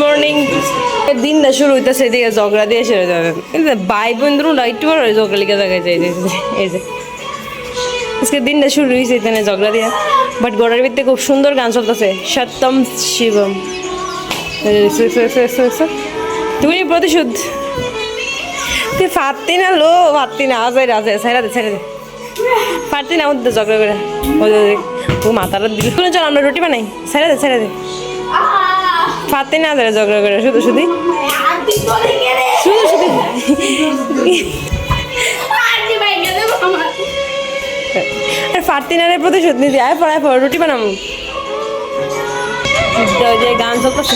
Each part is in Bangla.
মর্নিং দিনটা শুরু হইতেছে এদিকে ঝগড়া দিয়ে সেরে যাবেন ভাই বন্ধু একটু বড় ঝগড়া লিখে দেখা যায় এই যে আজকে দিনটা শুরু হয়েছে এখানে ঝগড়া দিয়া বাট গড়ের ভিতরে খুব সুন্দর গান চলতেছে সত্যম শিবম তুমি প্রতিশোধ তুই পারতি না লো পারতি না আজ রাজে ছেড়ে দে পারতি না ওদের ঝগড়া করে ও মাথাটা দিল চল আমরা রুটি বানাই ছেড়ে দে পারতি না ধরে ঝগড়া করে শুধু আর পারতি না প্রতিশোধ নিতে আয় পড়ায় রুটি বানাবো যে গান চলতেছে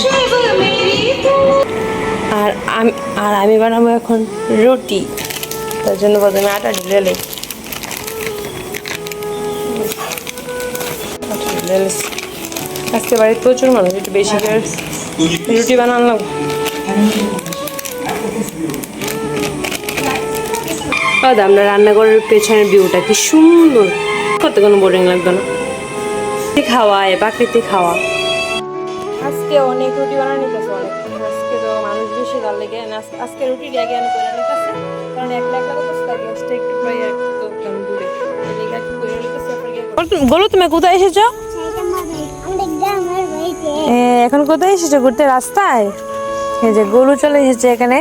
আর আমি বানাবো এখন রুটি তার জন্য প্রথমে আটা ঢেলে আজকে বাড়ির প্রচুর মানুষ একটু বেশি করে রুটি বানালাম আমরা রান্নাঘরের পেছনের ভিউটা কি সুন্দর কত কোনো বোরিং লাগতো না খাওয়ায় প্রাকৃতিক খাওয়া আজকে অনেক রুটি বানানো নিতেছে অনেক আজকে তো মানুষ বেশি তার লেগে আজকে রুটি দিয়ে জ্ঞান করে নিতেছে কারণ একলা করতেছে তার গ্যাসটা একটু প্রায় একদম দূরে বলো তুমি কোথায় এসেছো এখন কোথায় এসেছো ঘুরতে রাস্তায় এই যে গরু চলে এসেছে এখানে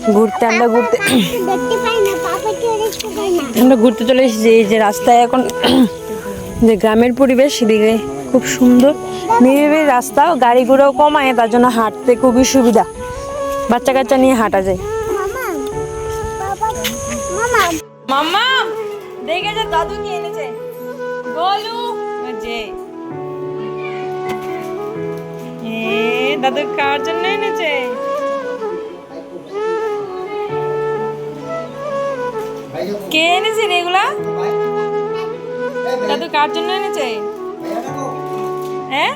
ঘুরতে আমরা ঘুরতে চলে এসেছি এই যে রাস্তায় এখন যে গ্রামের পরিবেশ সেদিকে খুব সুন্দর নিরিবিলি রাস্তা গাড়ি ঘোড়াও কমায় তার জন্য হাঁটতে খুবই সুবিধা বাচ্চা কাচ্চা নিয়ে হাঁটা যায় মাম্মা দেখে যে দাদু কি এনেছে গোলু যে দাদু কার জন্য এনেছে কে এনেছে এগুলা দাদু কার জন্য এনেছে হ্যাঁ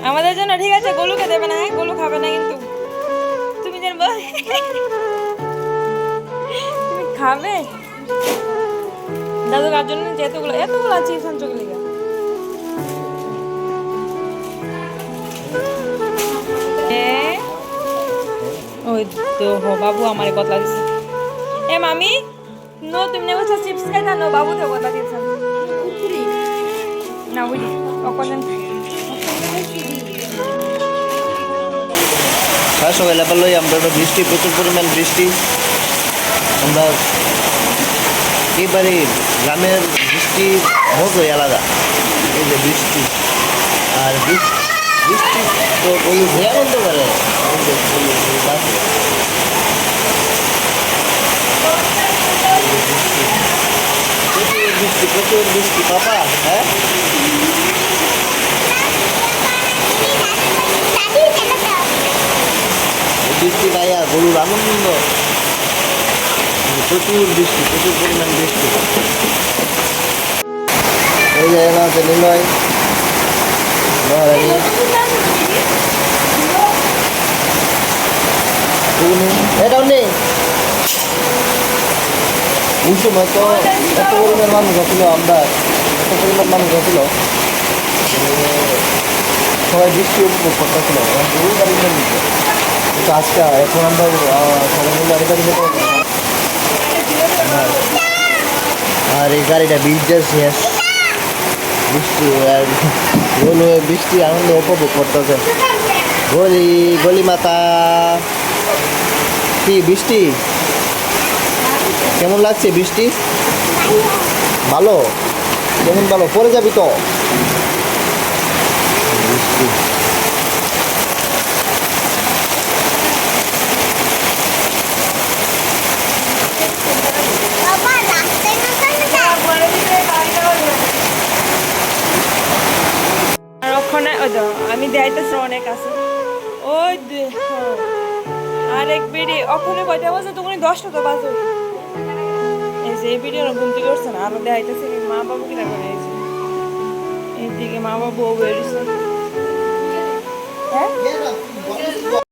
আমাদের জন্য ঠিক আছে গোলুকে দেবে না হ্যাঁ গোলু খাবে না কিন্তু তুমি জানবো তুমি খাবে দাদু কার জন্য এতগুলো আছে সঞ্চগুলি ওই তো বাবু আমার কথা দিচ্ছে এ মামি নো তুমি নেবো চিপস খাই না নো বাবু তো কথা দিচ্ছে না বুঝি কখন সকালবেলা লই আমরা বৃষ্টি প্রচুর পরিমাণ বৃষ্টি আমরা এবারে গ্রামের বৃষ্টি মতোই আলাদা এই যে বৃষ্টি আর বৃষ্টি তো ওই ভেয়া বন্ধ করে প্রচুর বৃষ্টি পাপা হ্যাঁ বৃষ্টি ভাইয়া গরুর আনন্দ প্রচুর বৃষ্টি প্রচুর পরিমাণ বৃষ্টি এই যে আছে নিলয় এটাও নেই ওই সময় তো এত পরিমাণ মানুষ হচ্ছিল আমরা এত পরিমাণ মানুষ হচ্ছিল সবাই বৃষ্টি উপভোগ করতেছিল কিন্তু আজকে এখন আমরা সবাই মিলে গাড়ি যেতে আর এই গাড়িটা বৃষ্টি শেষ বৃষ্টি আর বৃষ্টি আনন্দ উপভোগ করতেছে গলি মাতা কি বৃষ্টি কেমন লাগছে বৃষ্টি ভালো কেমন ভালো পরে যাবি তো বৃষ্টি আমি দেখাইতেছি অনেক আছে ওই আরেক বিড়ি ওখানে কয়টা বাজে তখন 10টা তো বাজে এই যে এই ভিডিও ঘুম থেকে উঠছে না আরো দেখাইতেছে মা বাবু কিনা করে এইদিকে মা বাবু বেরিয়েছে হ্যাঁ